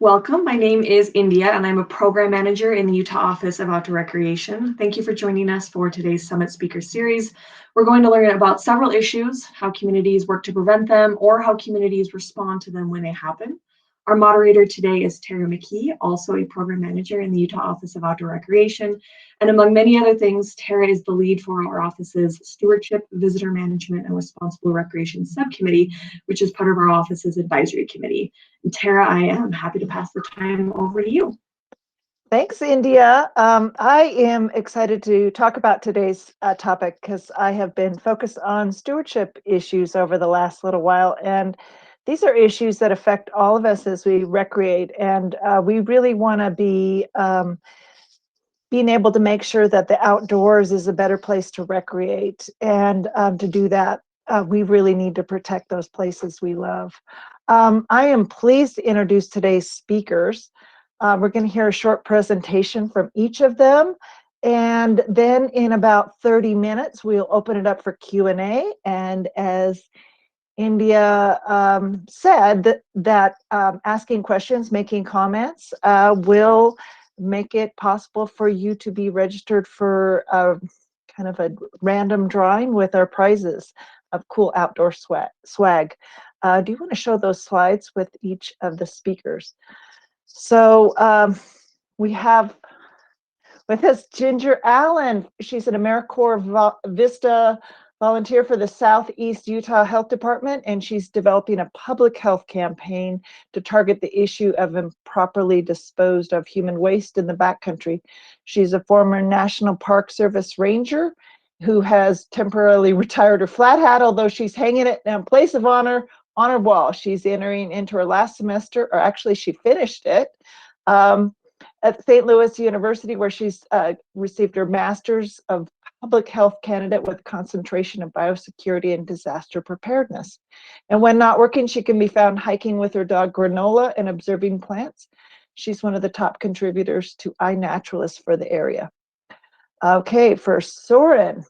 Welcome. My name is India, and I'm a program manager in the Utah Office of Outdoor Recreation. Thank you for joining us for today's Summit Speaker Series. We're going to learn about several issues, how communities work to prevent them, or how communities respond to them when they happen. Our moderator today is Tara McKee, also a program manager in the Utah Office of Outdoor Recreation. And among many other things, Tara is the lead for our office's Stewardship, Visitor Management, and Responsible Recreation Subcommittee, which is part of our office's advisory committee. And Tara, I am happy to pass the time over to you. Thanks, India. I am excited to talk about today's topic because I have been focused on stewardship issues over the last little while, and these are issues that affect all of us as we recreate, and we really want to be being able to make sure that the outdoors is a better place to recreate, and to do that, we really need to protect those places we love. I am pleased to introduce today's speakers. We're going to hear a short presentation from each of them, and then in about 30 minutes, we'll open it up for Q&A. And as India said, that asking questions, making comments will make it possible for you to be registered for kind of a random drawing with our prizes of cool outdoor swag. Do you want to show those slides with each of the speakers? So we have with us Ginger Allen. She's an AmeriCorps Vista volunteer for the Southeast Utah Health Department, and she's developing a public health campaign to target the issue of improperly disposed of human waste in the backcountry. She's a former National Park Service ranger who has temporarily retired her flat hat, although she's hanging it in place of honor on her wall. She's entering into her last semester, or actually she finished it, at St. Louis University, where she's received her Master's of Public Health candidate with concentration in biosecurity and disaster preparedness. And when not working, she can be found hiking with her dog Granola and observing plants. She's one of the top contributors to iNaturalist for the area. Okay, for Soren.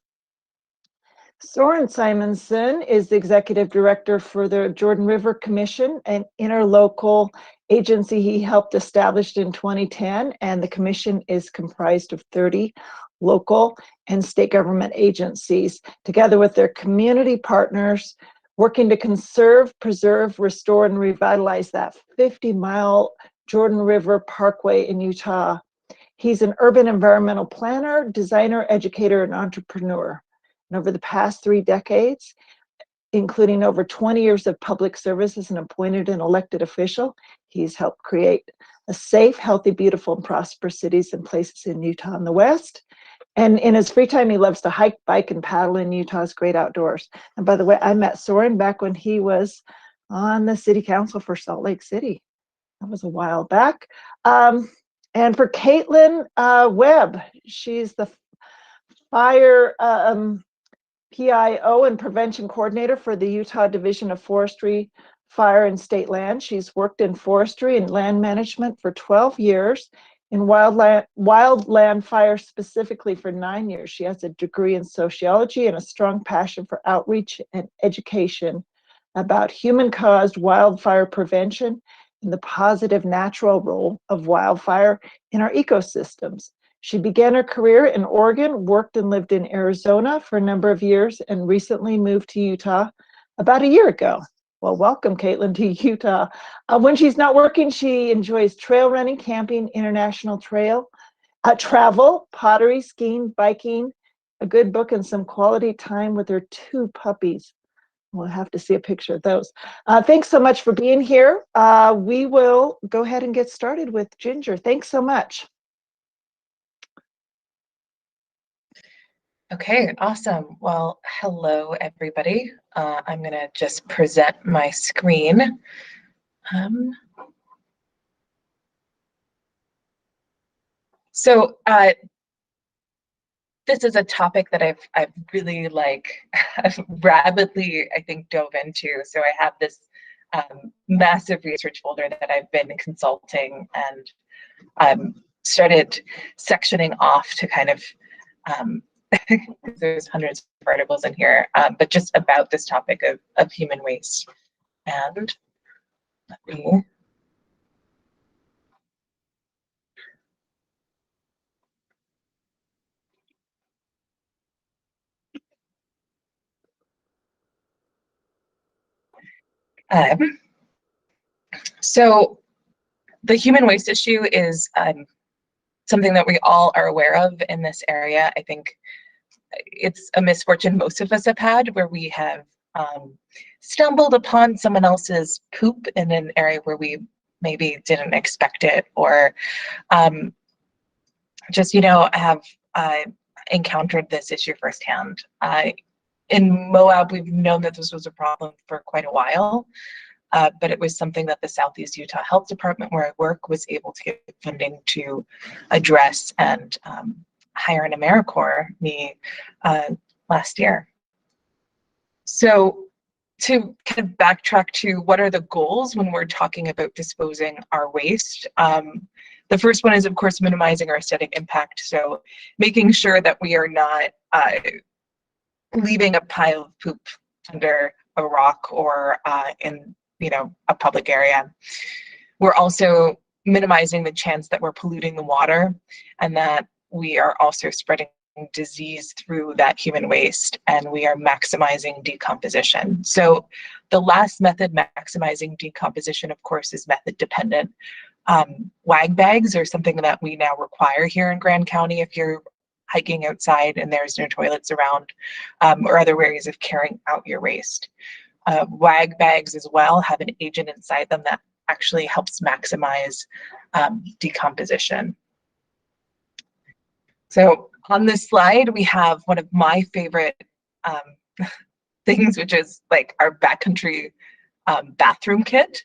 Soren Simonson is the executive director for the Jordan River Commission, an interlocal agency he helped establish in 2010, and the commission is comprised of 30 local and state government agencies, together with their community partners, working to conserve, preserve, restore, and revitalize that 50-mile Jordan River Parkway in Utah. He's an urban environmental planner, designer, educator, and entrepreneur. And over the past 3 decades, including over 20 years of public service as an appointed and elected official, he's helped create a safe, healthy, beautiful, and prosperous cities and places in Utah and the West. And in his free time, he loves to hike, bike, and paddle in Utah's great outdoors. And by the way, I met Soren back when he was on the city council for Salt Lake City. That was a while back. And for Caitlin Webb, she's the fire PIO and prevention coordinator for the Utah Division of Forestry, Fire, and State Land. She's worked in forestry and land management for 12 years, in wildland fire specifically for 9 years. She has a degree in sociology and a strong passion for outreach and education about human-caused wildfire prevention and the positive natural role of wildfire in our ecosystems. She began her career in Oregon, worked and lived in Arizona for a number of years, and recently moved to Utah about a year ago. Well, welcome, Caitlin, to Utah. When she's not working, she enjoys trail running, camping, international travel, pottery, skiing, biking, a good book, and some quality time with her 2 puppies. We'll have to see a picture of those. Thanks so much for being here. We will go ahead and get started with Ginger. Thanks so much. Okay, awesome. Well, hello, everybody. I'm going to just present my screen. This is a topic that I've really rapidly, I think, dove into. So I have this massive research folder that I've been consulting, and started sectioning off to kind of there's hundreds of articles in here, but just about this topic of human waste. And let me So the human waste issue is something that we all are aware of in this area. I think it's a misfortune most of us have had, where we have stumbled upon someone else's poop in an area where we maybe didn't expect it, or just, have encountered this issue firsthand. In Moab, we've known that this was a problem for quite a while, but it was something that the Southeast Utah Health Department, where I work, was able to get funding to address and hire an AmeriCorps me last year. So to kind of backtrack to what are the goals when we're talking about disposing our waste, the first one is, of course, minimizing our aesthetic impact. So making sure that we are not leaving a pile of poop under a rock or in a public area. We're also minimizing the chance that we're polluting the water, and that we are also spreading disease through that human waste, and we are maximizing decomposition. So the last method, maximizing decomposition, of course, is method dependent. WAG bags are something that we now require here in Grand County if you're hiking outside and there's no toilets around, or other ways of carrying out your waste. WAG bags as well have an agent inside them that actually helps maximize decomposition. So on this slide, we have one of my favorite things, which is like our Backcountry Bathroom Kit.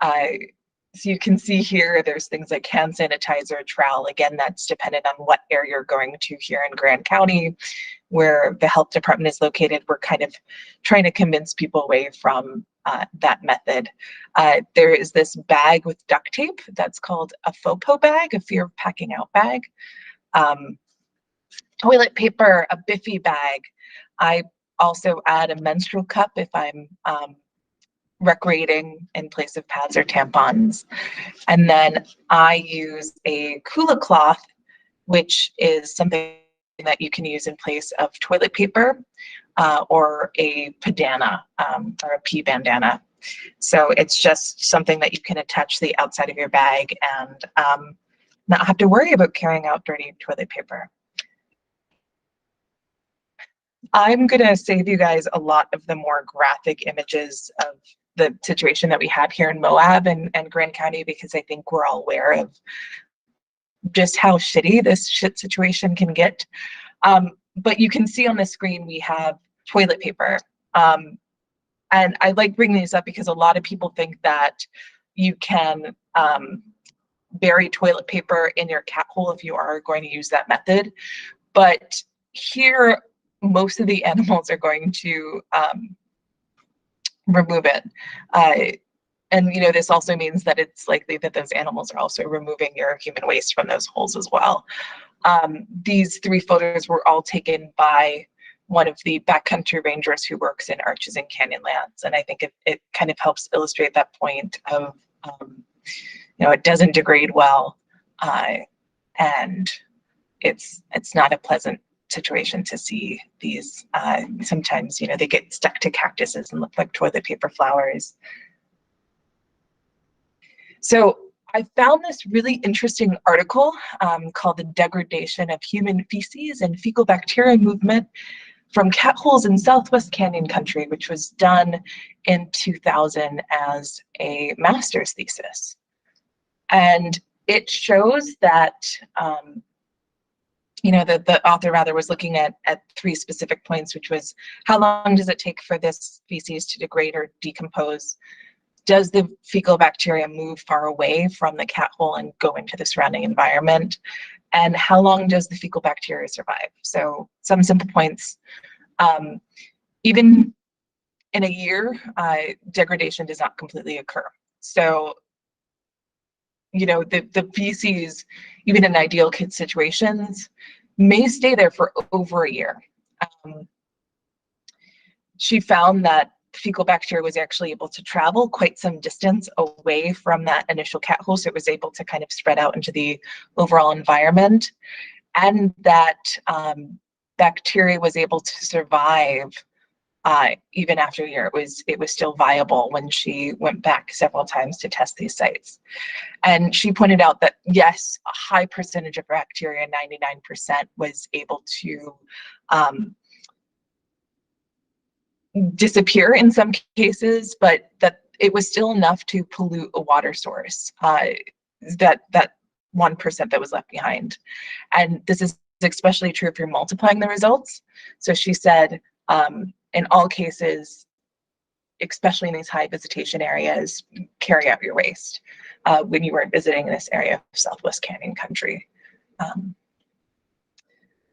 So you can see here, there's things like hand sanitizer, trowel. Again, that's dependent on what area you're going to here in Grand County, where the health department is located. We're kind of trying to convince people away from that method. There is this bag with duct tape that's called a FOPO bag, a fear of packing out bag. Toilet paper, a Biffy bag. I also add a menstrual cup if I'm recreating in place of pads or tampons. And then I use a Kula cloth, which is something that you can use in place of toilet paper, or a padana, or a pee bandana. So it's just something that you can attach to the outside of your bag and not have to worry about carrying out dirty toilet paper. I'm gonna save you guys a lot of the more graphic images of the situation that we had here in Moab and Grand County, because I think we're all aware of just how shitty this shit situation can get. But you can see on the screen we have toilet paper. And I like bringing these up because a lot of people think that you can bury toilet paper in your cat hole if you are going to use that method. But here, most of the animals are going to remove it. And this also means that it's likely that those animals are also removing your human waste from those holes as well. These 3 photos were all taken by one of the backcountry rangers who works in arches and canyonlands. And I think it kind of helps illustrate that point of, it doesn't degrade well. And it's not a pleasant situation to see these. Sometimes, they get stuck to cactuses and look like toilet paper flowers. So I found this really interesting article called The Degradation of Human Feces and Fecal Bacteria Movement from Cat Holes in Southwest Canyon Country, which was done in 2000 as a master's thesis. And it shows that the author rather was looking at 3 specific points, which was how long does it take for this feces to degrade or decompose? Does the fecal bacteria move far away from the cat hole and go into the surrounding environment? And how long does the fecal bacteria survive? So some simple points. Even in a year, degradation does not completely occur. So the feces, even in ideal kid situations, may stay there for over a year. She found that fecal bacteria was actually able to travel quite some distance away from that initial cat hole, so it was able to kind of spread out into the overall environment, and that bacteria was able to survive even after a year, it was still viable when she went back several times to test these sites. And she pointed out that, yes, a high percentage of bacteria, 99%, was able to disappear in some cases, but that it was still enough to pollute a water source, that 1% that was left behind. And this is especially true if you're multiplying the results. So she said, in all cases, especially in these high visitation areas, carry out your waste when you were visiting this area of Southwest Canyon country.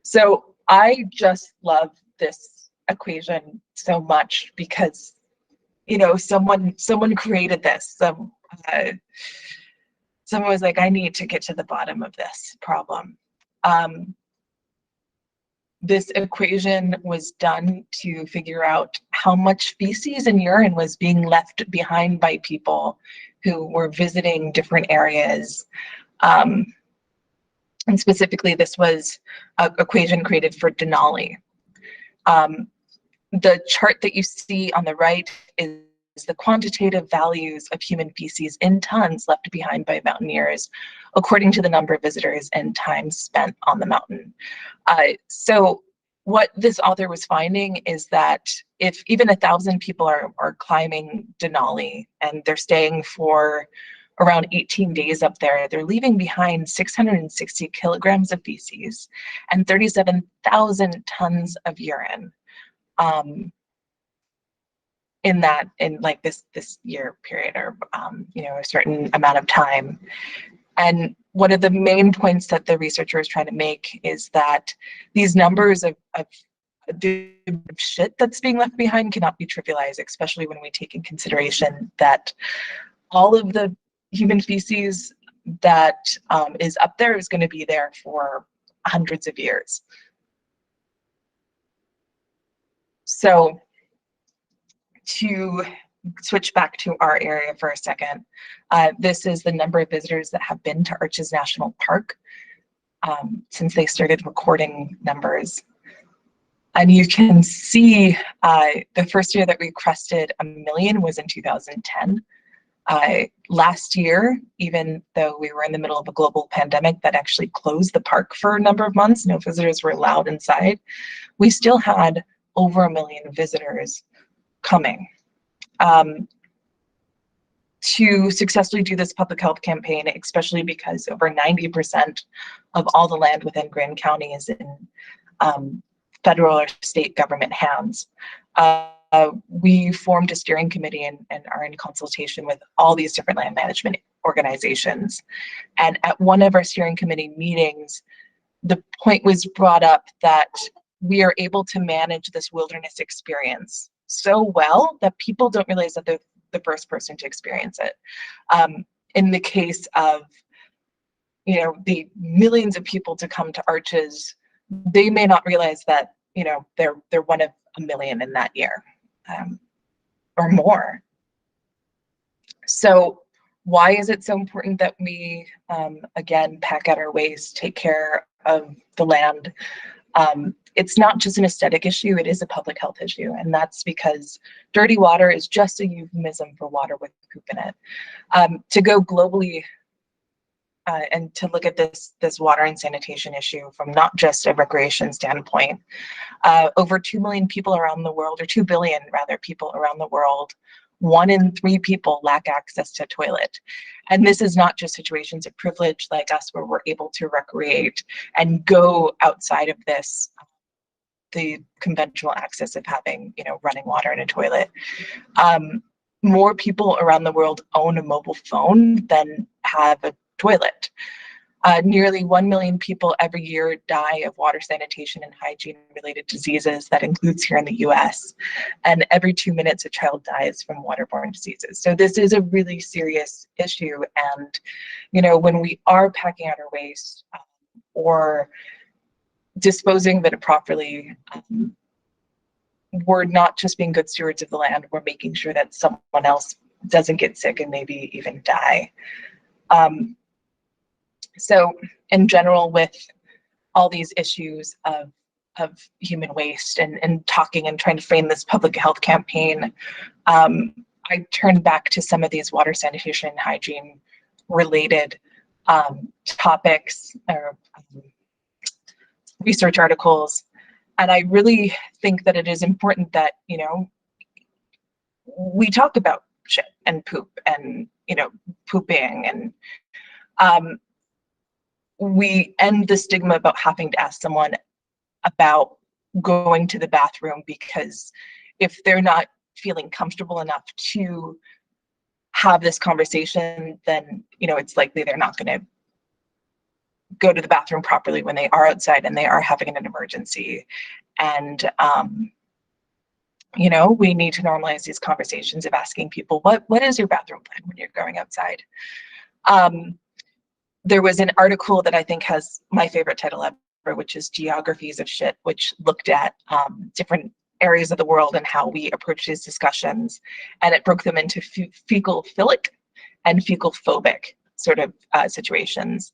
So I just love this equation so much because, you know, someone created this. Someone was like, I need to get to the bottom of this problem. This equation was done to figure out how much feces and urine was being left behind by people who were visiting different areas. And specifically, this was an equation created for Denali. The chart that you see on the right is the quantitative values of human feces in tons left behind by mountaineers, according to the number of visitors and time spent on the mountain. So what this author was finding is that if even 1,000 people are climbing Denali and they're staying for around 18 days up there, they're leaving behind 660 kilograms of feces and 37,000 tons of urine. In like this year period, or you know, a certain amount of time. And one of the main points that the researcher is trying to make is that these numbers of the shit that's being left behind cannot be trivialized, especially when we take in consideration that all of the human feces that is up there is going to be there for hundreds of years. So to switch back to our area for a second, this is the number of visitors that have been to Arches National Park since they started recording numbers. And you can see the first year that we crested 1 million was in 2010. Last year, even though we were in the middle of a global pandemic that actually closed the park for a number of months, no visitors were allowed inside, we still had over 1 million visitors coming. To successfully do this public health campaign, especially because over 90% of all the land within Grand County is in federal or state government hands, we formed a steering committee and are in consultation with all these different land management organizations. And at one of our steering committee meetings, the point was brought up that we are able to manage this wilderness experience so well that people don't realize that they're the first person to experience it. In the case of, you know, the millions of people to come to Arches, they may not realize that, you know, they're one of 1 million in that year, or more. So why is it so important that we, again, pack out our waste, take care of the land? It's not just an aesthetic issue, it is a public health issue. And that's because dirty water is just a euphemism for water with poop in it. To go globally and to look at this water and sanitation issue from not just a recreation standpoint, over 2 million people around the world, or 2 billion rather people around the world, 1 in 3 people lack access to a toilet. And this is not just situations of privilege like us where we're able to recreate and go outside of this, the conventional access of having, you know, running water in a toilet. More people around the world own a mobile phone than have a toilet. Nearly 1 million people every year die of water, sanitation, and hygiene-related diseases. That includes here in the US. And every 2 minutes, a child dies from waterborne diseases. So this is a really serious issue. And, you know, when we are packing out our waste or disposing of it properly, we're not just being good stewards of the land, we're making sure that someone else doesn't get sick and maybe even die. So in general, with all these issues of of human waste and talking and trying to frame this public health campaign, I turned back to some of these water sanitation and hygiene related topics or research articles. And I really think that it is important that, you know, we talk about shit and poop and, you know, pooping, and we end the stigma about having to ask someone about going to the bathroom, because if they're not feeling comfortable enough to have this conversation, then, you know, it's likely they're not going to go to the bathroom properly when they are outside and they are having an emergency. And you know, we need to normalize these conversations of asking people, what is your bathroom plan when you're going outside? There was an article that I think has my favorite title ever, which is Geographies of Shit, which looked at different areas of the world and how we approach these discussions. And it broke them into fecal-philic and fecal-phobic sort of situations.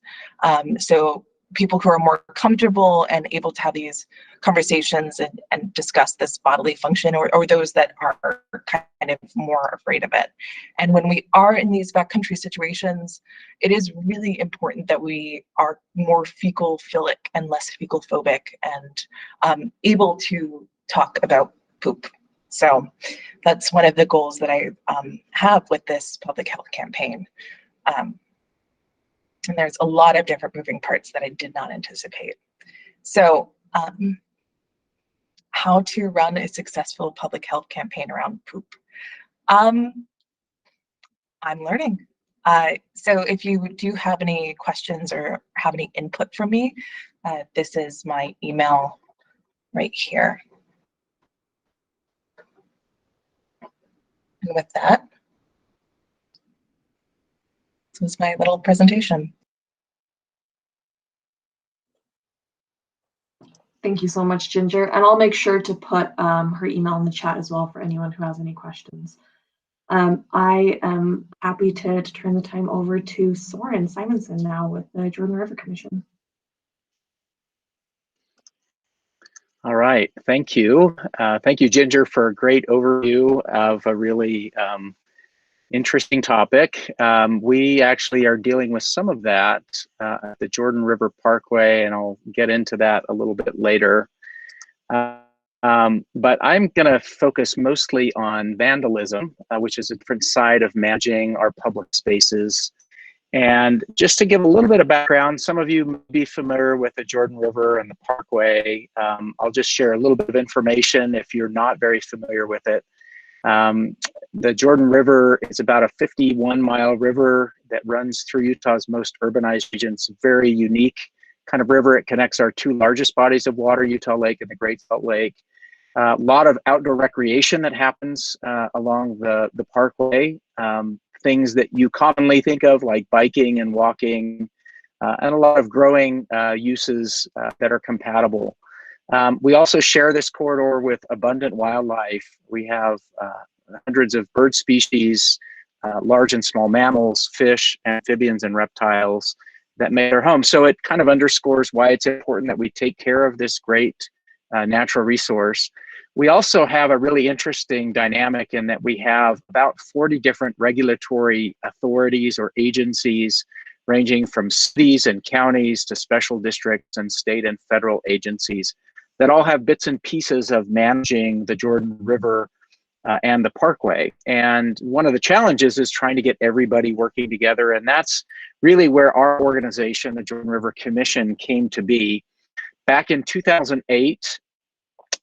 So people who are more comfortable and able to have these conversations and discuss this bodily function, or those that are kind of more afraid of it. And when we are in these backcountry situations, it is really important that we are more fecal-philic and less fecal-phobic and able to talk about poop. So that's one of the goals that I have with this public health campaign. And there's a lot of different moving parts that I did not anticipate. So how to run a successful public health campaign around poop. I'm learning. So if you do have any questions or have any input from me, this is my email right here. And with that, this is my little presentation. Thank you so much, Ginger. And I'll make sure to put her email in the chat as well for anyone who has any questions. I am happy to turn the time over to Soren Simonson now with the Jordan River Commission. All right, thank you. Thank you, Ginger, for a great overview of a really interesting topic. We actually are dealing with some of that at the Jordan River Parkway, and I'll get into that a little bit later. But I'm going to focus mostly on vandalism, which is a different side of managing our public spaces. And just to give a little bit of background, some of you may be familiar with the Jordan River and the Parkway. I'll just share a little bit of information if you're not very familiar with it. The Jordan River is about a 51-mile river that runs through Utah's most urbanized regions. Very unique kind of river. It connects our two largest bodies of water, Utah Lake and the Great Salt Lake. A lot of outdoor recreation that happens along the Parkway. Things that you commonly think of like biking and walking, and a lot of growing uses that are compatible. We also share this corridor with abundant wildlife. We have hundreds of bird species, large and small mammals, fish, amphibians, and reptiles that make their home. So it kind of underscores why it's important that we take care of this great natural resource. We also have a really interesting dynamic in that we have about 40 different regulatory authorities or agencies, ranging from cities and counties to special districts and state and federal agencies that all have bits and pieces of managing the Jordan River and the Parkway. And one of the challenges is trying to get everybody working together. And that's really where our organization, the Jordan River Commission, came to be. Back in 2008,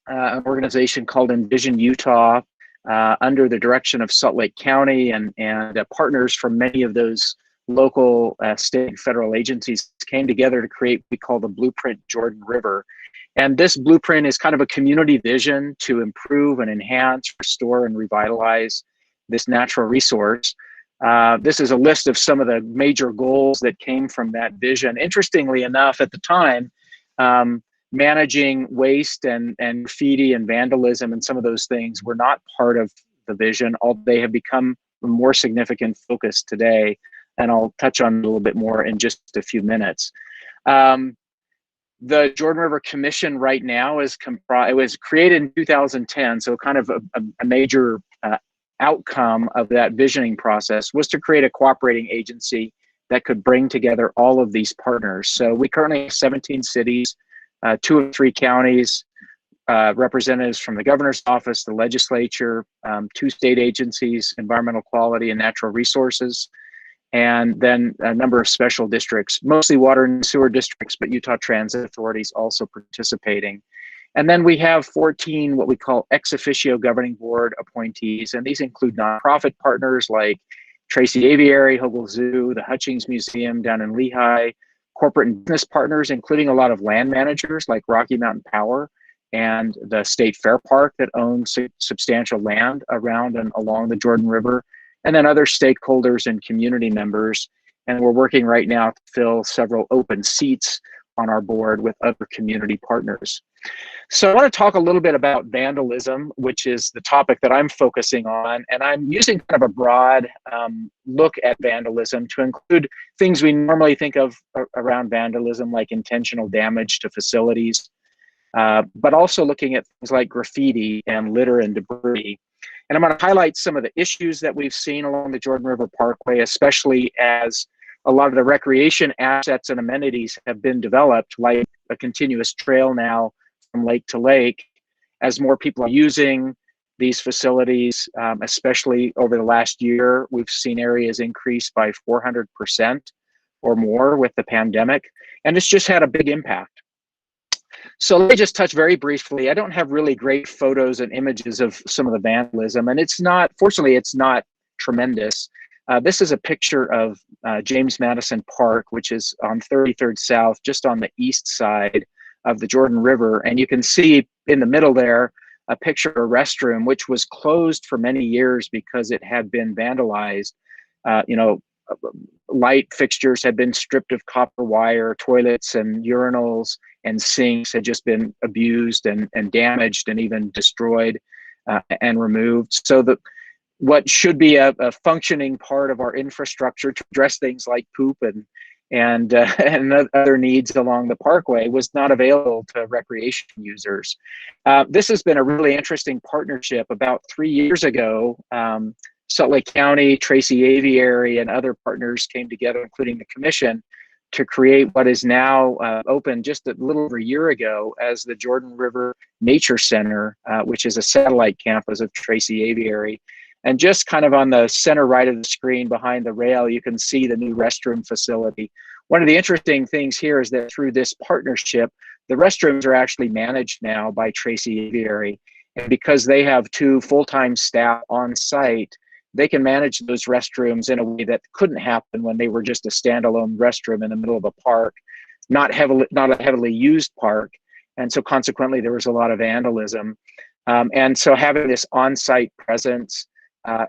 an organization called Envision Utah, under the direction of Salt Lake County and partners from many of those local, state, and federal agencies came together to create what we call the Blueprint Jordan River. And this blueprint is kind of a community vision to improve and enhance, restore, and revitalize this natural resource. This is a list of some of the major goals that came from that vision. Interestingly enough, at the time, managing waste and graffiti and vandalism and some of those things were not part of the vision, although they have become a more significant focus today. And I'll touch on it a little bit more in just a few minutes. The Jordan River Commission right now is comprised, it was created in 2010, so kind of a major outcome of that visioning process was to create a cooperating agency that could bring together all of these partners. So we currently have 17 cities, 2 of 3 counties, representatives from the governor's office, the legislature, 2 state agencies, environmental quality and natural resources, and then a number of special districts, mostly water and sewer districts, but Utah Transit Authorities also participating. And then we have 14 what we call ex officio governing board appointees, and these include nonprofit partners like Tracy Aviary, Hogle Zoo, the Hutchings Museum down in Lehigh, corporate and business partners, including a lot of land managers like Rocky Mountain Power and the State Fair Park that owns substantial land around and along the Jordan River, and then other stakeholders and community members. And we're working right now to fill several open seats on our board with other community partners. So I want to talk a little bit about vandalism, which is the topic that I'm focusing on. And I'm using kind of a broad look at vandalism to include things we normally think of around vandalism, like intentional damage to facilities, but also looking at things like graffiti and litter and debris. And I'm going to highlight some of the issues that we've seen along the Jordan River Parkway, especially as a lot of the recreation assets and amenities have been developed, like a continuous trail now from lake to lake. As more people are using these facilities, especially over the last year, we've seen areas increase by 400% or more with the pandemic, and it's just had a big impact. So let me just touch very briefly. I don't have really great photos and images of some of the vandalism, and it's not, fortunately, it's not tremendous. This is a picture of James Madison Park, which is on 33rd South, just on the east side of the Jordan River. And you can see in the middle there a picture of a restroom, which was closed for many years because it had been vandalized. Light fixtures had been stripped of copper wire, toilets and urinals and sinks had just been abused and damaged and even destroyed and removed. So what should be a functioning part of our infrastructure to address things like poop and other needs along the parkway was not available to recreation users. This has been a really interesting partnership. About 3 years ago, Salt Lake County, Tracy Aviary, and other partners came together, including the commission, to create what is now open just a little over a year ago as the Jordan River Nature Center, which is a satellite campus of Tracy Aviary. And just kind of on the center right of the screen behind the rail, you can see the new restroom facility. One of the interesting things here is that through this partnership, the restrooms are actually managed now by Tracy Aviary. And because they have 2 full-time staff on site, they can manage those restrooms in a way that couldn't happen when they were just a standalone restroom in the middle of a park, not a heavily used park. And so consequently, there was a lot of vandalism. And so having this on-site presence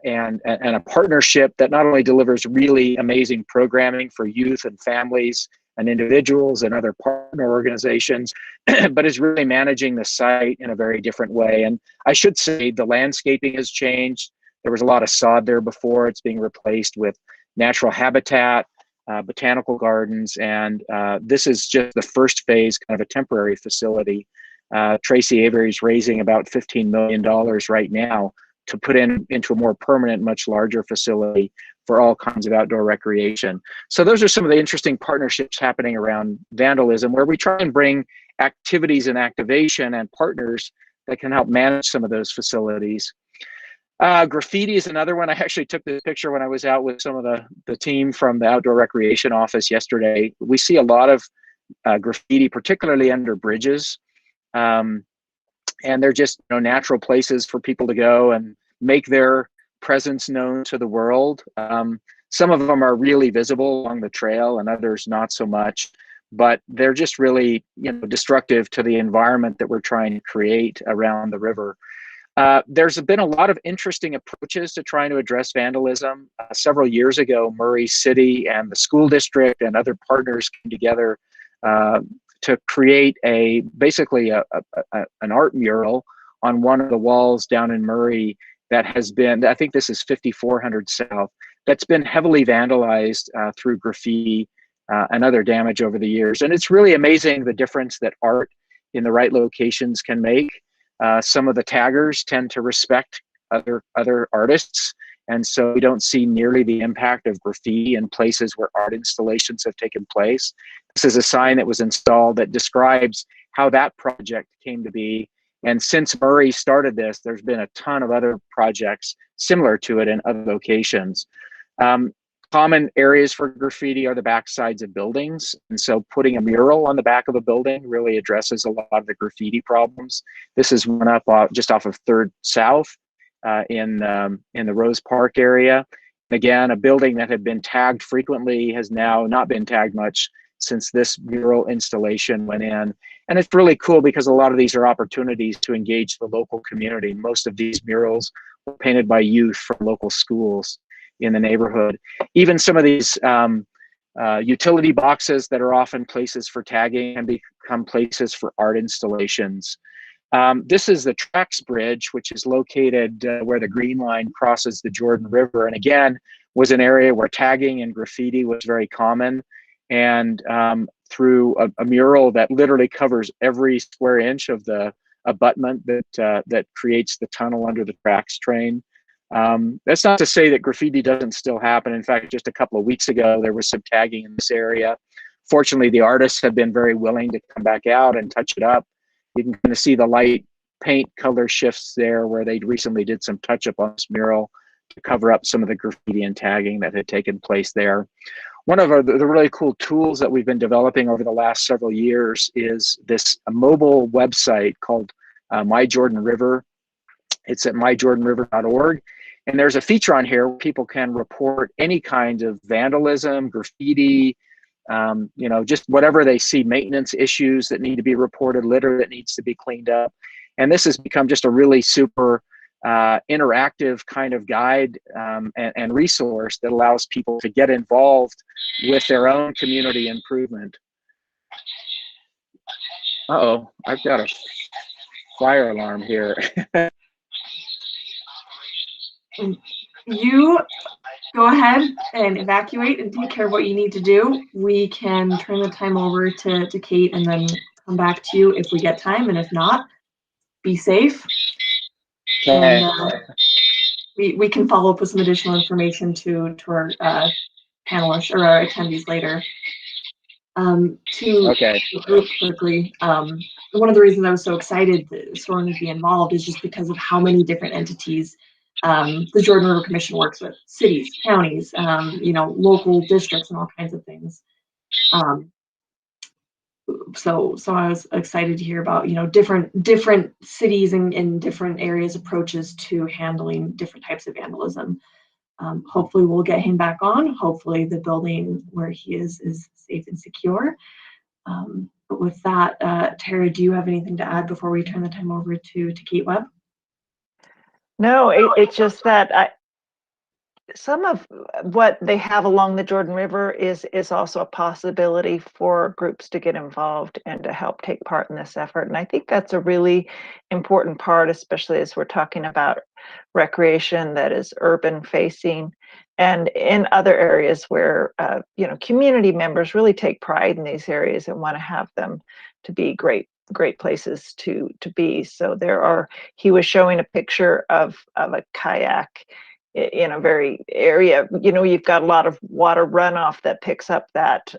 and a partnership that not only delivers really amazing programming for youth and families and individuals and other partner organizations, but is really managing the site in a very different way. And I should say the landscaping has changed. There was a lot of sod there before. It's being replaced with natural habitat, botanical gardens, and this is just the first phase, kind of a temporary facility. Tracy Aviary is raising about $15 million right now to put into a more permanent, much larger facility for all kinds of outdoor recreation. So those are some of the interesting partnerships happening around vandalism, where we try and bring activities and activation and partners that can help manage some of those facilities. Graffiti is another one. I actually took this picture when I was out with some of the team from the Outdoor Recreation Office yesterday. We see a lot of graffiti, particularly under bridges. And they're just natural places for people to go and make their presence known to the world. Some of them are really visible along the trail and others not so much, but they're just really destructive to the environment that we're trying to create around the river. There's been a lot of interesting approaches to trying to address vandalism. Several years ago, Murray City and the school district and other partners came together to create basically an art mural on one of the walls down in Murray that has been, I think this is 5400 South, that's been heavily vandalized through graffiti and other damage over the years. And it's really amazing the difference that art in the right locations can make. Some of the taggers tend to respect other artists, and so we don't see nearly the impact of graffiti in places where art installations have taken place. This is a sign that was installed that describes how that project came to be. And since Murray started this, there's been a ton of other projects similar to it in other locations. Common areas for graffiti are the backsides of buildings. And so putting a mural on the back of a building really addresses a lot of the graffiti problems. This is one up just off of 3rd South in the Rose Park area. Again, a building that had been tagged frequently has now not been tagged much since this mural installation went in. And it's really cool because a lot of these are opportunities to engage the local community. Most of these murals were painted by youth from local schools in the neighborhood. Even some of these utility boxes that are often places for tagging can become places for art installations. This is the Trax Bridge, which is located where the Green Line crosses the Jordan River, and again, was an area where tagging and graffiti was very common. And through a mural that literally covers every square inch of the abutment that creates the tunnel under the tracks train. That's not to say that graffiti doesn't still happen. In fact, just a couple of weeks ago, there was some tagging in this area. Fortunately, the artists have been very willing to come back out and touch it up. You can kind of see the light paint color shifts there where they recently did some touch up on this mural to cover up some of the graffiti and tagging that had taken place there. One of the really cool tools that we've been developing over the last several years is this mobile website called My Jordan River. It's at myjordanriver.org. And there's a feature on here where people can report any kind of vandalism, graffiti, just whatever they see, maintenance issues that need to be reported, litter that needs to be cleaned up. And this has become just a really super interactive kind of guide and resource that allows people to get involved with their own community improvement. Uh-oh, I've got a fire alarm here. You go ahead and evacuate and take care of what you need to do. We can turn the time over to Kate and then come back to you if we get time, and if not, be safe. Okay. And we can follow up with some additional information to our panelists or our attendees later. Okay. The group quickly. One of the reasons I was so excited that Soren would be involved is just because of how many different entities the Jordan River Commission works with: cities, counties, local districts, and all kinds of things. So I was excited to hear about different cities and different areas approaches to handling different types of vandalism. Hopefully we'll get him back on. Hopefully the building where he is safe and secure. But with that, Tara, do you have anything to add before we turn the time over to Kate Webb? No, it's just that some of what they have along the Jordan River is also a possibility for groups to get involved and to help take part in this effort. And I think that's a really important part, especially as we're talking about recreation that is urban facing and in other areas where community members really take pride in these areas and want to have them to be great places to be. So he was showing a picture of a kayak in a very area, you've got a lot of water runoff that picks up that,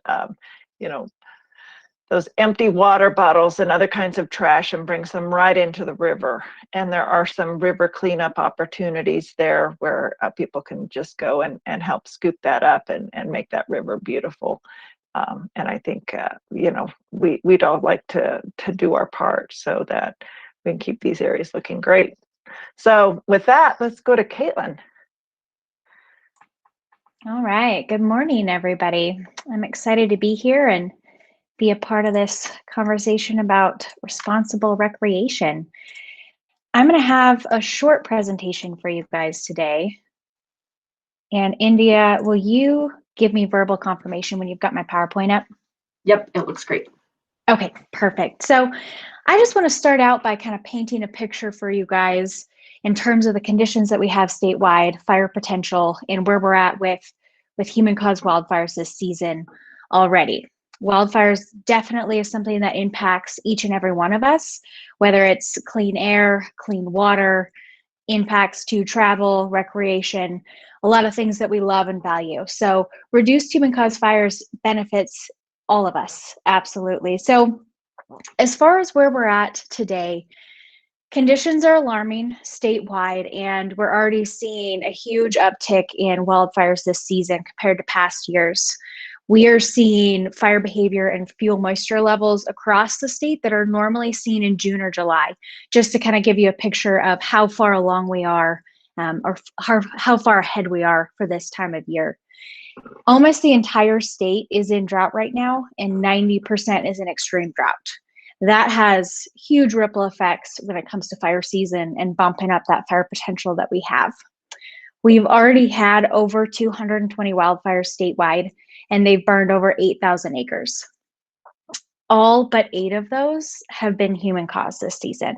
those empty water bottles and other kinds of trash and brings them right into the river. And there are some river cleanup opportunities there where people can just go and help scoop that up and make that river beautiful. And I think, we'd all like to do our part so that we can keep these areas looking great. So with that, let's go to Caitlin. All right. Good morning, everybody. I'm excited to be here and be a part of this conversation about responsible recreation. I'm going to have a short presentation for you guys today. And India, will you give me verbal confirmation when you've got my PowerPoint up? Yep, it looks great. Okay, perfect. So I just want to start out by kind of painting a picture for you guys in terms of the conditions that we have statewide, fire potential, and where we're at with human-caused wildfires this season. already. Wildfires definitely is something that impacts each and every one of us, whether it's clean air, clean water, impacts to travel, recreation, a lot of things that we love and value. So reduced human-caused fires benefits all of us, absolutely. So as far as where we're at today, conditions are alarming statewide, and we're already seeing a huge uptick in wildfires this season compared to past years. We are seeing fire behavior and fuel moisture levels across the state that are normally seen in June or July, just to kind of give you a picture of how far along we are, or how far ahead we are for this time of year. Almost the entire state is in drought right now, and 90% is in extreme drought. That has huge ripple effects when it comes to fire season and bumping up that fire potential that we have. We've already had over 220 wildfires statewide, and they've burned over 8,000 acres. All but 8 of those have been human caused this season.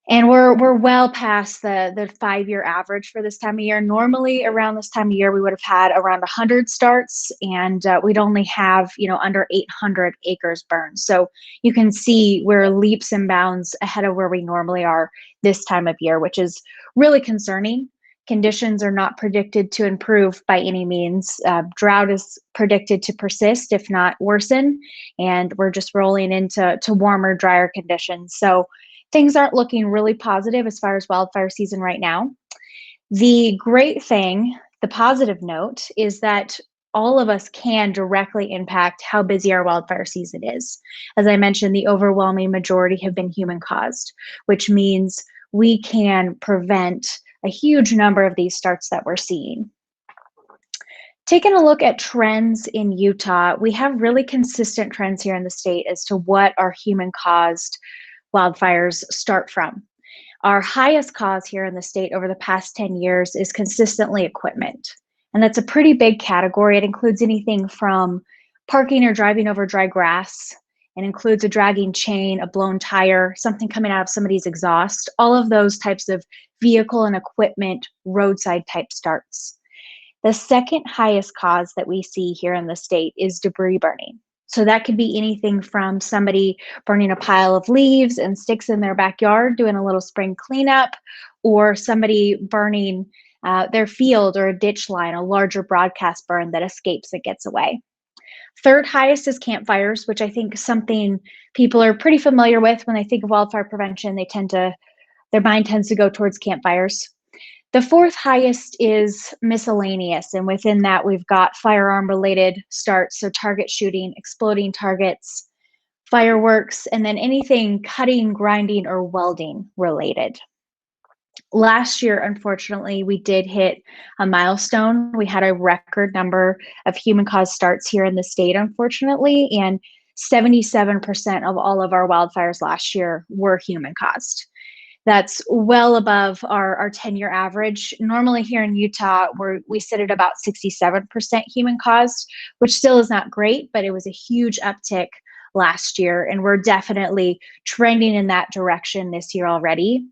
And we're well past the 5-year average for this time of year. Normally around this time of year, we would have had around 100 starts, and we'd only have, under 800 acres burned. So you can see we're leaps and bounds ahead of where we normally are this time of year, which is really concerning. Conditions are not predicted to improve by any means. Drought is predicted to persist, if not worsen, and we're just rolling into warmer, drier conditions. So things aren't looking really positive as far as wildfire season right now. The great thing, the positive note, is that all of us can directly impact how busy our wildfire season is. As I mentioned, the overwhelming majority have been human caused, which means we can prevent a huge number of these starts that we're seeing. Taking a look at trends in Utah, we have really consistent trends here in the state as to what our human caused wildfires start from. Our highest cause here in the state over the past 10 years is consistently equipment. And that's a pretty big category. It includes anything from parking or driving over dry grass. It includes a dragging chain, a blown tire, something coming out of somebody's exhaust, all of those types of vehicle and equipment roadside type starts. The second highest cause that we see here in the state is debris burning. So that could be anything from somebody burning a pile of leaves and sticks in their backyard, doing a little spring cleanup, or somebody burning their field or a ditch line, a larger broadcast burn that escapes and gets away. Third highest is campfires, which I think is something people are pretty familiar with when they think of wildfire prevention. Their mind tends to go towards campfires. The fourth highest is miscellaneous, and within that we've got firearm-related starts, so target shooting, exploding targets, fireworks, and then anything cutting, grinding, or welding related. Last year, unfortunately, we did hit a milestone. We had a record number of human-caused starts here in the state, unfortunately, and 77% of all of our wildfires last year were human-caused. That's well above our 10-year average. Normally here in Utah, we sit at about 67% human caused, which still is not great, but it was a huge uptick last year, and we're definitely trending in that direction this year already.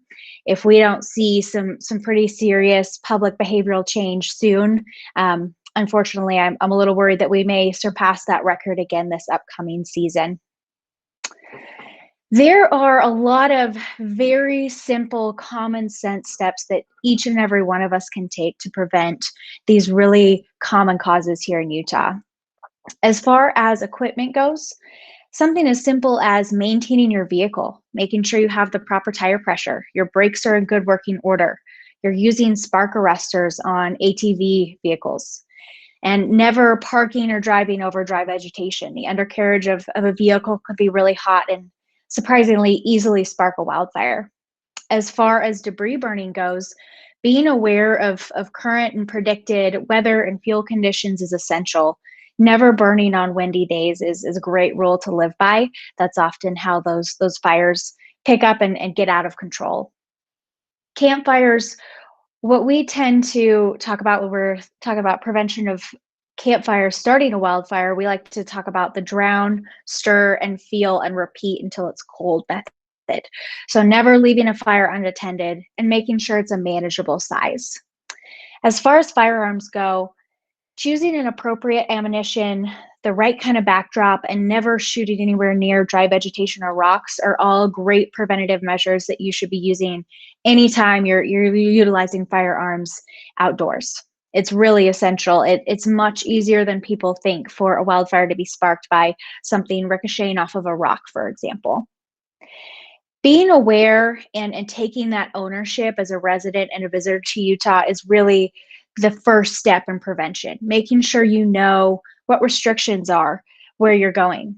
If we don't see some pretty serious public behavioral change soon, unfortunately, I'm a little worried that we may surpass that record again this upcoming season. There are a lot of very simple, common sense steps that each and every one of us can take to prevent these really common causes here in Utah. As far as equipment goes, something as simple as maintaining your vehicle, making sure you have the proper tire pressure, your brakes are in good working order, you're using spark arresters on ATV vehicles, and never parking or driving over dry vegetation. The undercarriage of a vehicle could be really hot and surprisingly easily spark a wildfire. As far as debris burning goes, being aware of current and predicted weather and fuel conditions is essential. Never burning on windy days is a great rule to live by. That's often how those fires pick up and get out of control. Campfires, what we tend to talk about when we're talking about prevention of campfire starting a wildfire, we like to talk about the drown, stir, and feel and repeat until it's cold method. So never leaving a fire unattended and making sure it's a manageable size. As far as firearms go, choosing an appropriate ammunition the right kind of backdrop, and never shooting anywhere near dry vegetation or rocks are all great preventative measures that you should be using anytime you're utilizing firearms outdoors. It's really essential. It's much easier than people think for a wildfire to be sparked by something ricocheting off of a rock, for example. Being aware and taking that ownership as a resident and a visitor to Utah is really the first step in prevention, making sure you know what restrictions are where you're going,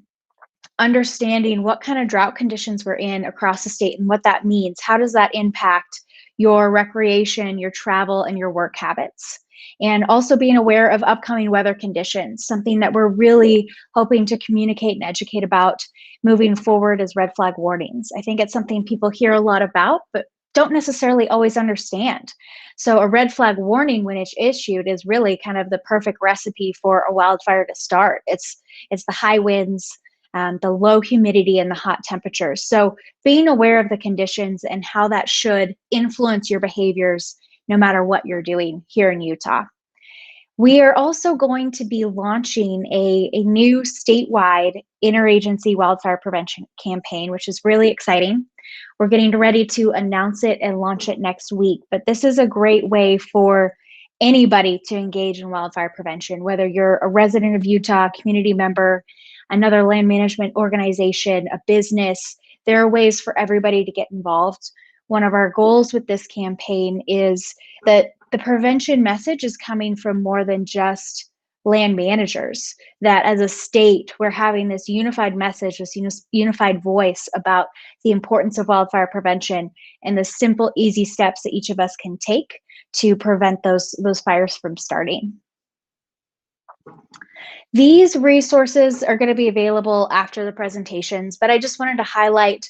understanding what kind of drought conditions we're in across the state and what that means. How does that impact your recreation, your travel, and your work habits? And also being aware of upcoming weather conditions, something that we're really hoping to communicate and educate about moving forward as red flag warnings. I think it's something people hear a lot about, but don't necessarily always understand. So a red flag warning, when it's issued, is really kind of the perfect recipe for a wildfire to start. It's the high winds, the low humidity, and the hot temperatures. So being aware of the conditions and how that should influence your behaviors no matter what you're doing here in Utah. We are also going to be launching a new statewide interagency wildfire prevention campaign, which is really exciting. We're getting ready to announce it and launch it next week, but this is a great way for anybody to engage in wildfire prevention, whether you're a resident of Utah, community member, another land management organization, a business. There are ways for everybody to get involved. One of our goals with this campaign is that the prevention message is coming from more than just land managers, that as a state, we're having this unified message, this unified voice about the importance of wildfire prevention and the simple, easy steps that each of us can take to prevent those fires from starting. These resources are going to be available after the presentations, but I just wanted to highlight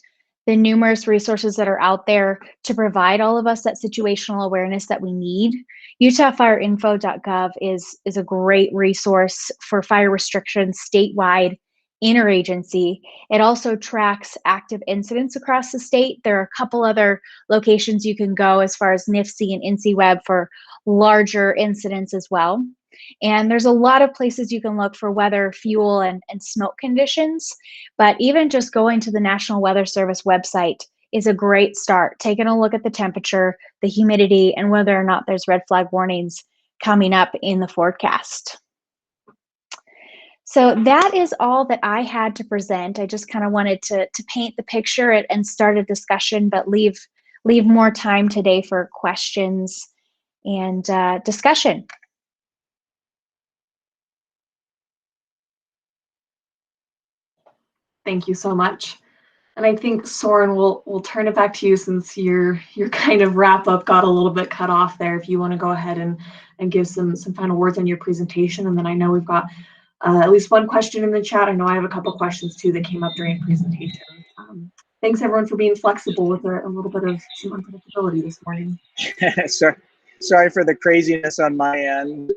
the numerous resources that are out there to provide all of us that situational awareness that we need. UtahFireInfo.gov is a great resource for fire restrictions statewide, interagency. It also tracks active incidents across the state. There are a couple other locations you can go as far as NIFC and INCIWeb for larger incidents as well. And there's a lot of places you can look for weather, fuel, and smoke conditions. But even just going to the National Weather Service website is a great start. Taking a look at the temperature, the humidity, and whether or not there's red flag warnings coming up in the forecast. So that is all that I had to present. I just kind of wanted to paint the picture and start a discussion, but leave more time today for questions and discussion. Thank you so much. And I think, Soren, we'll turn it back to you since your kind of wrap up got a little bit cut off there. If you want to go ahead and give some final words on your presentation. And then I know we've got at least one question in the chat. I know I have a couple questions too that came up during presentation. Thanks everyone for being flexible with a little bit of some unpredictability this morning. Sorry for the craziness on my end.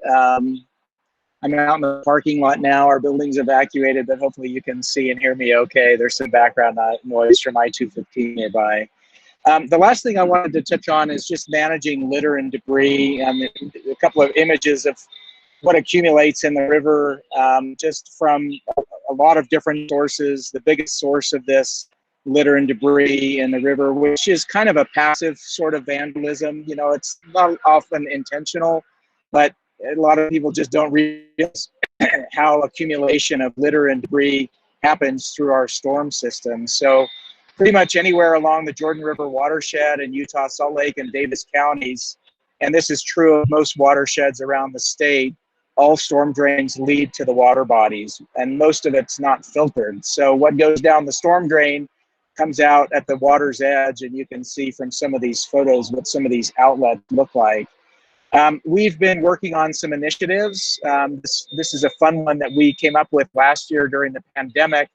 I'm out in the parking lot now. Our building's evacuated, but hopefully you can see and hear me okay. There's some background noise from I-215 nearby. The last thing I wanted to touch on is just managing litter and debris, and a couple of images of what accumulates in the river just from a lot of different sources. The biggest source of this litter and debris in the river, which is kind of a passive sort of vandalism. You know, it's not often intentional, but a lot of people just don't realize how accumulation of litter and debris happens through our storm system. So pretty much anywhere along the Jordan River watershed in Utah, Salt Lake, and Davis counties, and this is true of most watersheds around the state, all storm drains lead to the water bodies, and most of it's not filtered. So what goes down the storm drain comes out at the water's edge, and you can see from some of these photos what some of these outlets look like. We've been working on some initiatives. This is a fun one that we came up with last year during the pandemic.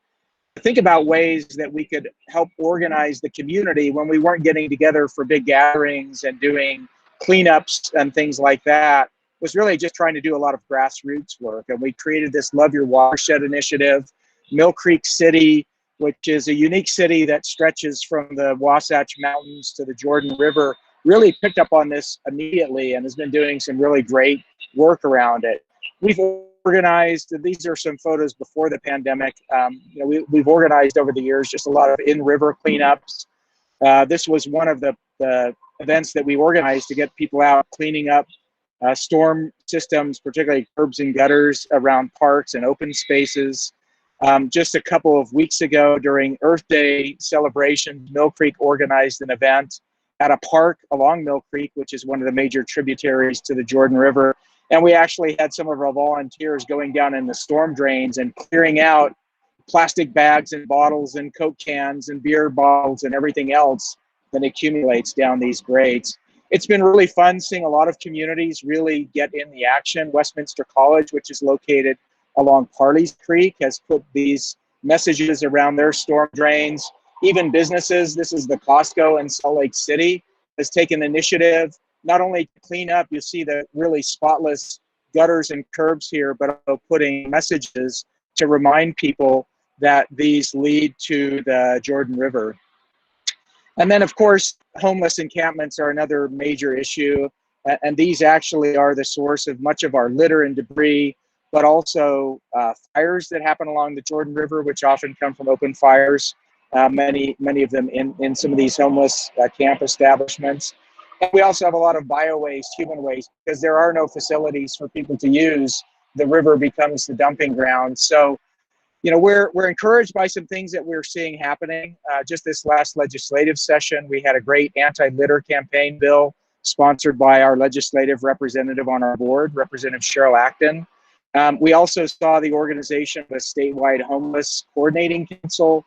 Think about ways that we could help organize the community when we weren't getting together for big gatherings and doing cleanups and things like that. Was really just trying to do a lot of grassroots work. And we created this Love Your Watershed initiative. Mill Creek City, which is a unique city that stretches from the Wasatch Mountains to the Jordan River, really picked up on this immediately and has been doing some really great work around it. We've organized, these are some photos before the pandemic. We've organized over the years just a lot of in-river cleanups. This was one of the events that we organized to get people out cleaning up storm systems, particularly curbs and gutters around parks and open spaces. Just a couple of weeks ago during Earth Day celebration, Mill Creek organized an event at a park along Mill Creek, which is one of the major tributaries to the Jordan River. And we actually had some of our volunteers going down in the storm drains and clearing out plastic bags and bottles and Coke cans and beer bottles and everything else that accumulates down these grades. It's been really fun seeing a lot of communities really get in the action. Westminster College, which is located along Parley's Creek, has put these messages around their storm drains. Even businesses, this is the Costco in Salt Lake City, has taken the initiative not only to clean up, you see the really spotless gutters and curbs here, but also putting messages to remind people that these lead to the Jordan River. And then, of course, homeless encampments are another major issue. And these actually are the source of much of our litter and debris, but also fires that happen along the Jordan River, which often come from open fires, many of them in some of these homeless camp establishments. And we also have a lot of bio waste, human waste, because there are no facilities for people to use. The river becomes the dumping ground. So, we're encouraged by some things that we're seeing happening. Just this last legislative session, we had a great anti-litter campaign bill sponsored by our legislative representative on our board, Representative Cheryl Acton. We also saw the organization of a statewide homeless coordinating council,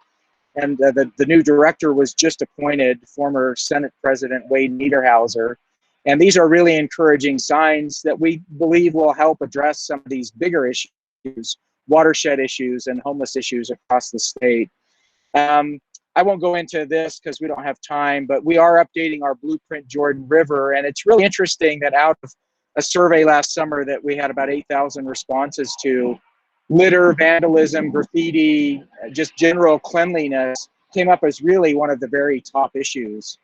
and the new director was just appointed, former Senate President Wade Niederhauser. And these are really encouraging signs that we believe will help address some of these bigger issues, watershed issues and homeless issues across the state. I won't go into this because we don't have time, but we are updating our Blueprint Jordan River. And it's really interesting that out of a survey last summer that we had about 8,000 responses to, litter, vandalism, graffiti, just general cleanliness came up as really one of the very top issues.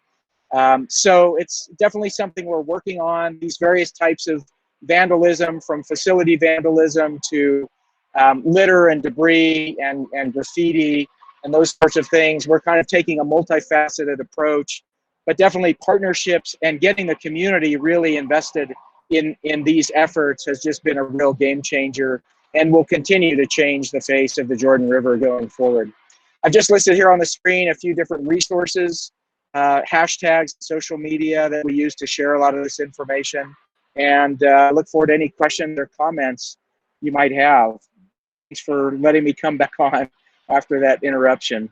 So it's definitely something we're working on, these various types of vandalism, from facility vandalism to litter and debris and graffiti and those sorts of things. We're kind of taking a multifaceted approach, but definitely partnerships and getting the community really invested in these efforts has just been a real game changer and will continue to change the face of the Jordan River going forward. I've just listed here on the screen a few different resources, hashtags, social media that we use to share a lot of this information, and look forward to any questions or comments you might have. Thanks for letting me come back on after that interruption.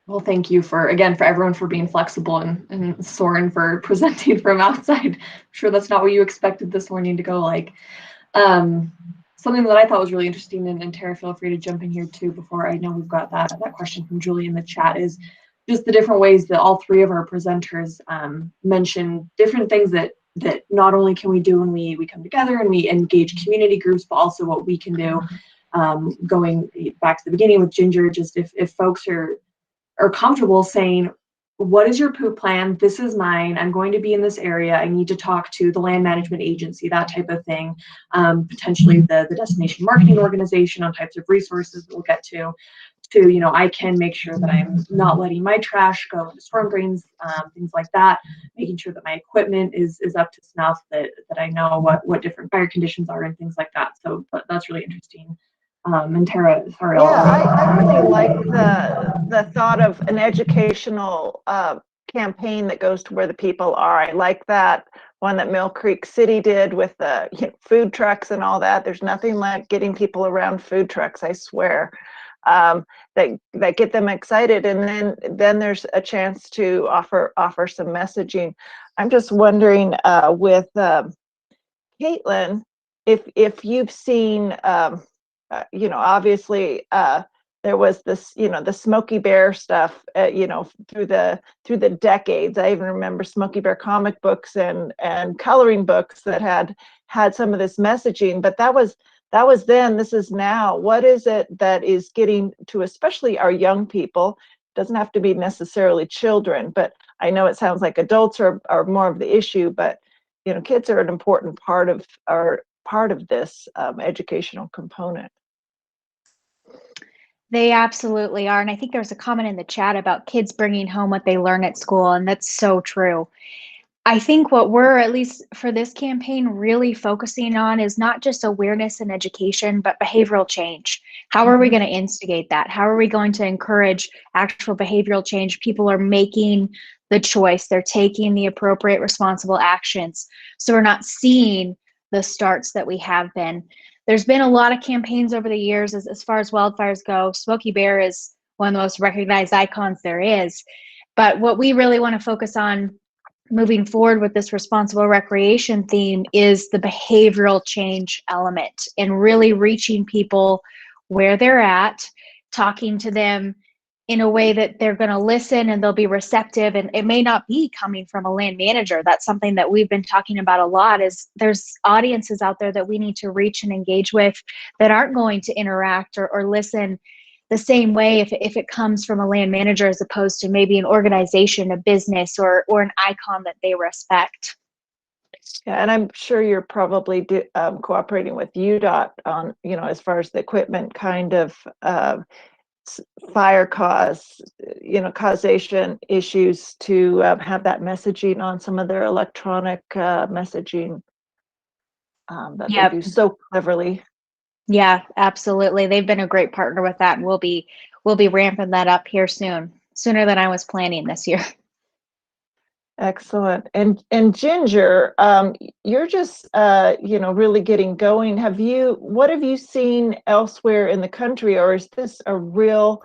Well, thank you for everyone for being flexible and Soren for presenting from outside. I'm sure that's not what you expected this morning to go like. Something that I thought was really interesting, and Tara, feel free to jump in here too before I know we've got that question from Julie in the chat, is just the different ways that all three of our presenters mentioned different things that not only can we do when we come together and we engage community groups, but also what we can do. Going back to the beginning with Ginger, just if folks are comfortable saying, what is your poop plan? This is mine. I'm going to be in this area. I need to talk to the land management agency, that type of thing. Potentially the destination marketing organization on types of resources that we'll get to, I can make sure that I'm not letting my trash go into storm drains, things like that, making sure that my equipment is up to snuff, that I know what different fire conditions are and things like that. So that's really interesting. And Tara, sorry. Yeah, I really like the thought of an educational campaign that goes to where the people are. I like that one that Mill Creek City did with the food trucks and all that. There's nothing like getting people around food trucks, I swear, that get them excited, and then there's a chance to offer some messaging. I'm just wondering with Caitlin, if you've seen. Obviously there was this, the Smokey Bear stuff, through the decades. I even remember Smokey Bear comic books and coloring books that had some of this messaging, but that was then. This is now. What is it that is getting to, especially our young people? It doesn't have to be necessarily children, but I know it sounds like adults are more of the issue, but kids are an important part of this educational component. They absolutely are. And I think there was a comment in the chat about kids bringing home what they learn at school, and that's so true. I think what we're, at least for this campaign, really focusing on is not just awareness and education, but behavioral change. How are we going to instigate that? How are we going to encourage actual behavioral change? People are making the choice. They're taking the appropriate responsible actions. So we're not seeing the starts that we have been. There's been a lot of campaigns over the years as far as wildfires go. Smokey Bear is one of the most recognized icons there is. But what we really want to focus on moving forward with this responsible recreation theme is the behavioral change element, and really reaching people where they're at, talking to them in a way that they're going to listen and they'll be receptive. And it may not be coming from a land manager. That's something that we've been talking about a lot, is there's audiences out there that we need to reach and engage with that aren't going to interact or listen the same way if it comes from a land manager, as opposed to maybe an organization, a business, or an icon that they respect. Yeah, and I'm sure you're probably cooperating with UDOT on, as far as the equipment kind of fire causation issues, to have that messaging on some of their electronic messaging that they do so cleverly. Yeah, absolutely. They've been a great partner with that, and we'll be ramping that up here soon, sooner than I was planning this year. Excellent. And Ginger, you're just really getting going. What have you seen elsewhere in the country, or is this a real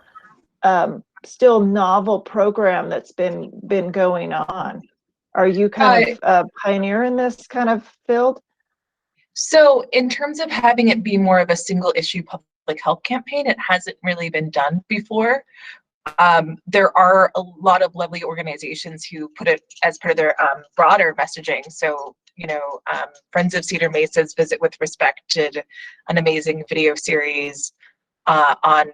still novel program that's been going on? Are you kind of a pioneer in this kind of field? So in terms of having it be more of a single issue public health campaign, it hasn't really been done before. There are a lot of lovely organizations who put it as part of their broader messaging. So, Friends of Cedar Mesa's Visit with Respect did an amazing video series on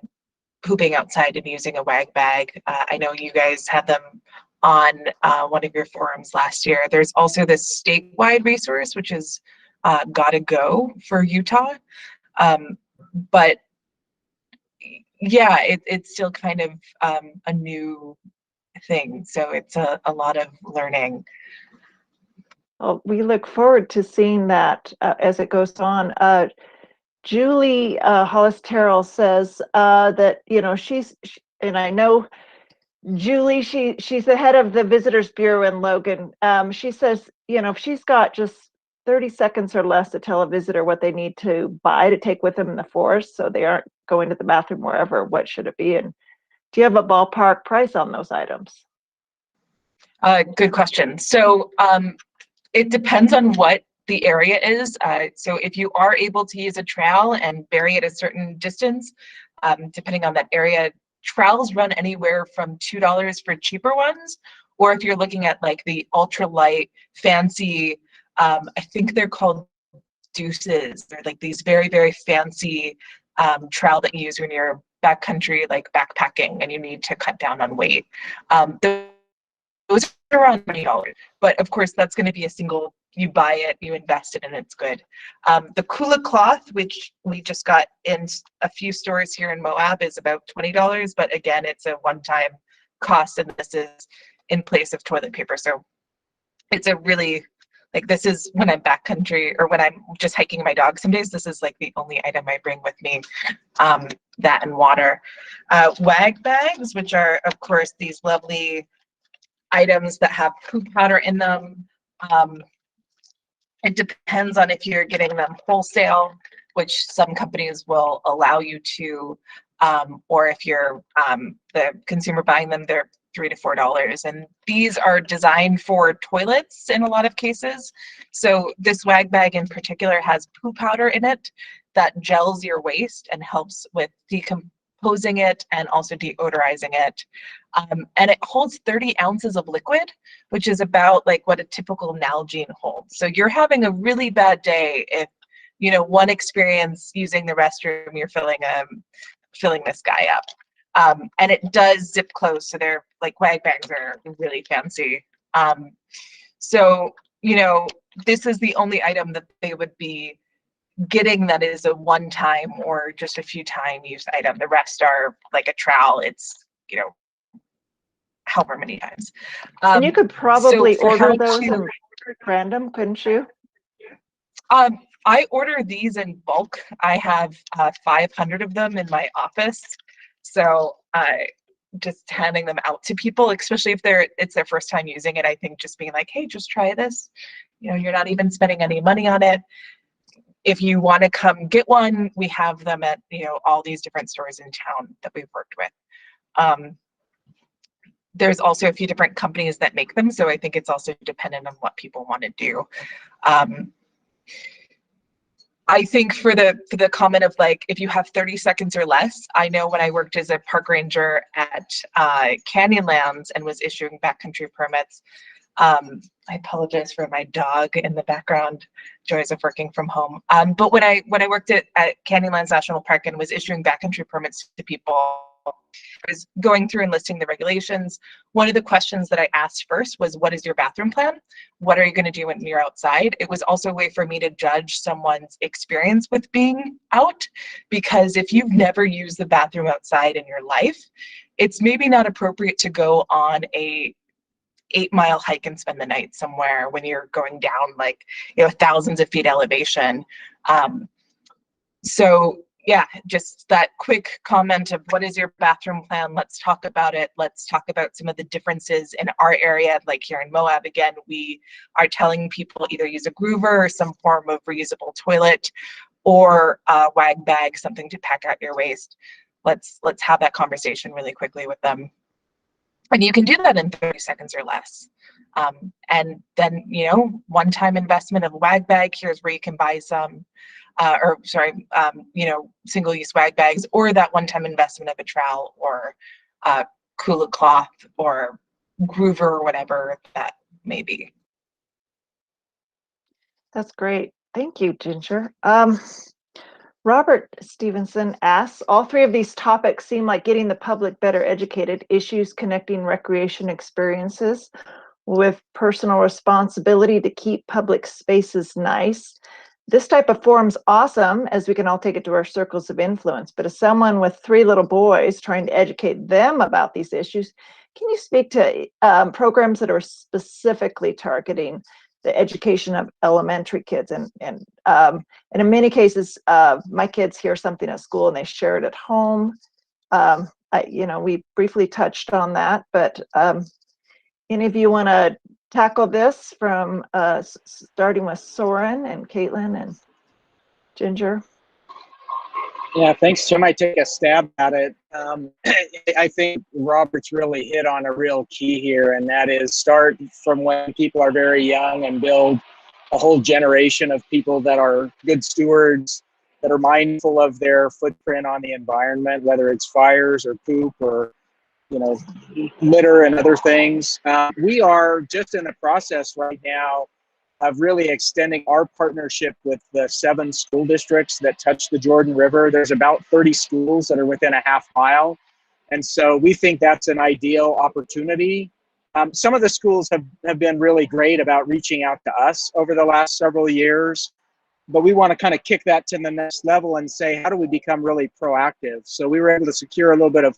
pooping outside and using a wag bag. I know you guys had them on one of your forums last year. There's also this statewide resource, which is Gotta Go for Utah. But yeah, it's still kind of a new thing. So it's a lot of learning. Well, we look forward to seeing that as it goes on. Julie Hollis Terrell says that, and I know Julie, she's the head of the Visitors Bureau in Logan. She says, if she's got just 30 seconds or less to tell a visitor what they need to buy to take with them in the forest, so they aren't going to the bathroom wherever, what should it be? And do you have a ballpark price on those items? Good question. So it depends on what the area is. So if you are able to use a trowel and bury it a certain distance, depending on that area, trowels run anywhere from $2 for cheaper ones, or if you're looking at like the ultralight fancy, I think they're called deuces. They're like these very, very fancy trowel that you use when you're backcountry, like backpacking, and you need to cut down on weight. Those are around $20, but of course that's going to be a single, you buy it, you invest it, and it's good. The Kula cloth, which we just got in a few stores here in Moab, is about $20, but again, it's a one-time cost, and this is in place of toilet paper. So it's a really, like, this is when I'm backcountry or when I'm just hiking my dog some days, this is like the only item I bring with me, that and water. Wag bags, which are of course these lovely items that have poop powder in them. It depends on if you're getting them wholesale, which some companies will allow you to, or if you're the consumer buying them, they're $3 to $4. And these are designed for toilets in a lot of cases. So this wag bag in particular has poo powder in it that gels your waste and helps with decomposing it and also deodorizing it. And it holds 30 ounces of liquid, which is about like what a typical Nalgene holds. So you're having a really bad day if, one experience using the restroom, you're filling this guy up. And it does zip close, so they're like wag bags are really fancy. So, this is the only item that they would be getting that is a one-time or just a few time use item. The rest are like a trowel. It's, you know, however many times. And you could probably so order those in random, couldn't you? I order these in bulk. I have 500 of them in my office. So just handing them out to people, especially if it's their first time using it, I think just being like, hey, just try this. You know, you're not even spending any money on it. If you want to come get one, we have them at, you know, all these different stores in town that we've worked with. There's also a few different companies that make them, so I think it's also dependent on what people want to do. I think for the comment of like, if you have 30 seconds or less, I know when I worked as a park ranger at Canyonlands and was issuing backcountry permits, I apologize for my dog in the background, joys of working from home. But when I worked at Canyonlands National Park and was issuing backcountry permits to people, I was going through and listing the regulations. One of the questions that I asked first was, what is your bathroom plan? What are you going to do when you're outside? It was also a way for me to judge someone's experience with being out, because if you've never used the bathroom outside in your life, it's maybe not appropriate to go on a 8-mile hike and spend the night somewhere when you're going down, like, you know, thousands of feet elevation. So yeah, just that quick comment of what is your bathroom plan? Let's talk about it. Let's talk about some of the differences in our area. Like here in Moab, again, we are telling people either use a groover or some form of reusable toilet, or a wag bag, something to pack out your waste. Let's have that conversation really quickly with them. And you can do that in 30 seconds or less. And then, you know, one-time investment of a wag bag, here's where you can buy some, you know, single-use wag bags, or that one-time investment of a trowel or cooler cloth or groover or whatever that may be. That's great. Thank you, Ginger. Robert Stevenson asks, all three of these topics seem like getting the public better educated, issues connecting recreation experiences with personal responsibility to keep public spaces nice. This type of forum's awesome, as we can all take it to our circles of influence, but as someone with 3 little boys trying to educate them about these issues, can you speak to programs that are specifically targeting the education of elementary kids? And in many cases, my kids hear something at school and they share it at home. You know, we briefly touched on that, but any of you want to tackle this from starting with Soren and Caitlin and Ginger? Yeah, thanks. I might take a stab at it. I think Robert's really hit on a real key here, and that is start from when people are very young and build a whole generation of people that are good stewards, that are mindful of their footprint on the environment, whether it's fires or poop or, you know, litter and other things. We are just in the process right now of really extending our partnership with the 7 school districts that touch the Jordan River. There's about 30 schools that are within a half mile. And so we think that's an ideal opportunity. Some of the schools have been really great about reaching out to us over the last several years, but we want to kind of kick that to the next level and say, how do we become really proactive? So we were able to secure a little bit of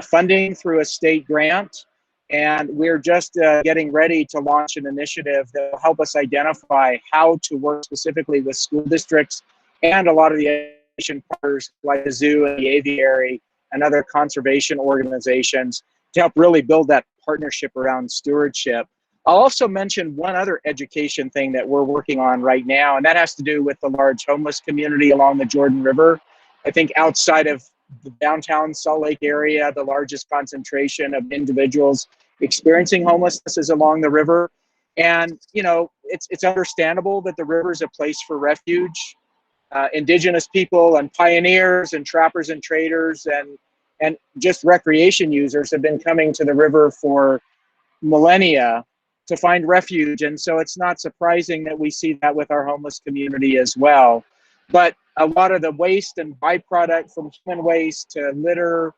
funding through a state grant. And we're just getting ready to launch an initiative that will help us identify how to work specifically with school districts and a lot of the education partners like the zoo and the aviary and other conservation organizations to help really build that partnership around stewardship. I'll also mention one other education thing that we're working on right now, and that has to do with the large homeless community along the Jordan River. I think outside of the downtown Salt Lake area, the largest concentration of individuals experiencing homelessness is along the river. And, you know, it's understandable that the river is a place for refuge. Indigenous people and pioneers and trappers and traders and just recreation users have been coming to the river for millennia to find refuge. And so it's not surprising that we see that with our homeless community as well. But a lot of the waste and byproduct from human waste to litter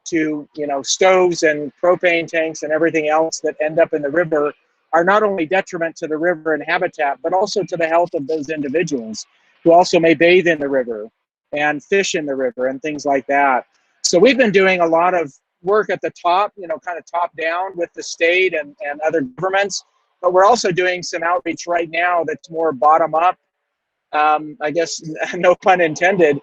to, you know, stoves and propane tanks and everything else that end up in the river are not only detriment to the river and habitat, but also to the health of those individuals who also may bathe in the river and fish in the river and things like that. So we've been doing a lot of work at the top, kind of top down with the state and other governments, but we're also doing some outreach right now that's more bottom up, I guess, no pun intended,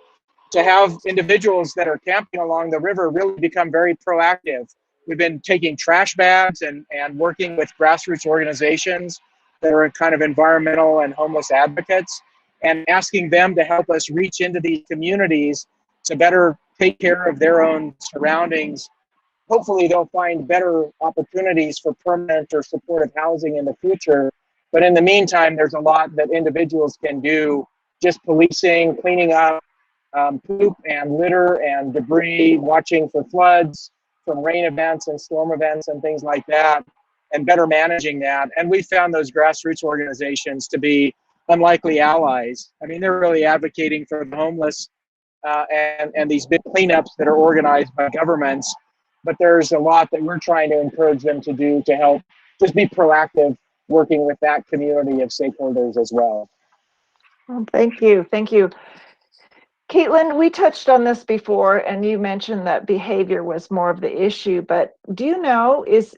to have individuals that are camping along the river really become very proactive. We've been taking trash bags and working with grassroots organizations that are kind of environmental and homeless advocates and asking them to help us reach into these communities to better take care of their own surroundings. Hopefully they'll find better opportunities for permanent or supportive housing in the future. But in the meantime, there's a lot that individuals can do, just policing, cleaning up poop and litter and debris, watching for floods from rain events and storm events and things like that, and better managing that. And we found those grassroots organizations to be unlikely allies. I mean, they're really advocating for the homeless and these big cleanups that are organized by governments. But there's a lot that we're trying to encourage them to do to help just be proactive, working with that community of stakeholders as well. Well, thank you. Thank you. Caitlin, we touched on this before, and you mentioned that behavior was more of the issue, but do you know, is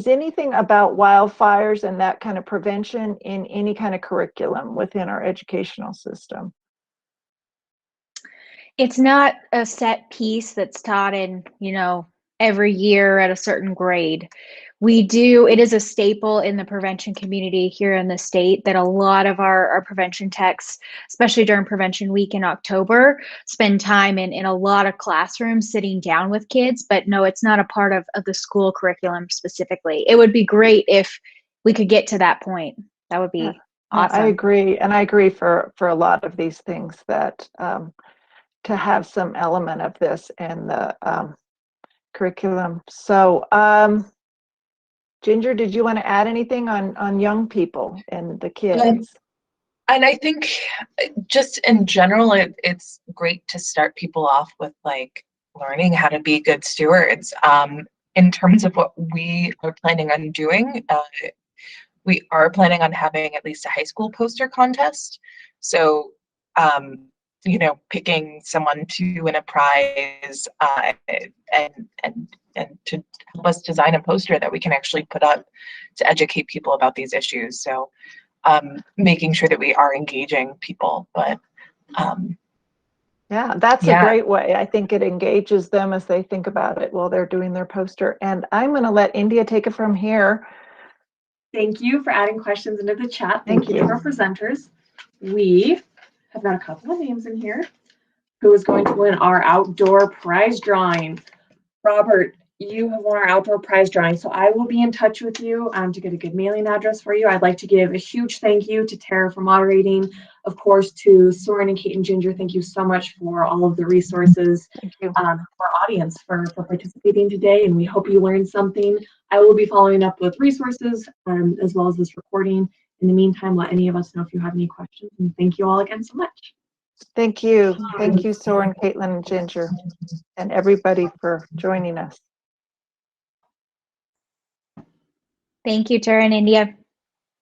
anything about wildfires and that kind of prevention in any kind of curriculum within our educational system? It's not a set piece that's taught in, every year at a certain grade. It is a staple in the prevention community here in the state that a lot of our prevention techs, especially during Prevention Week in October, spend time in a lot of classrooms sitting down with kids. But no, it's not a part of the school curriculum specifically. It would be great if we could get to that point. That would be awesome. I agree. And I agree for a lot of these things that to have some element of this in the curriculum. So, Ginger, did you want to add anything on young people and the kids? And I think just in general, it's great to start people off with learning how to be good stewards. In terms of what we are planning on doing, we are planning on having at least a high school poster contest. So, picking someone to win a prize and to help us design a poster that we can actually put up to educate people about these issues. So making sure that we are engaging people, but yeah, that's a great way. I think it engages them as they think about it while they're doing their poster. And I'm going to let India take it from here. Thank you for adding questions into the chat. Thank you to our presenters. We have got a couple of names in here. Who is going to win our outdoor prize drawing? Robert, you have won our outdoor prize drawing, so I will be in touch with you to get a good mailing address for you. I'd like to give a huge thank you to Tara for moderating. Of course, to Soren and Kate and Ginger, thank you so much for all of the resources. Thank you. For our audience for participating today, and we hope you learned something. I will be following up with resources as well as this recording. In the meantime, let any of us know if you have any questions, and thank you all again so much. Thank you. Thank you, Soren, Caitlin, and Ginger, and everybody for joining us. Thank you, Tara and India.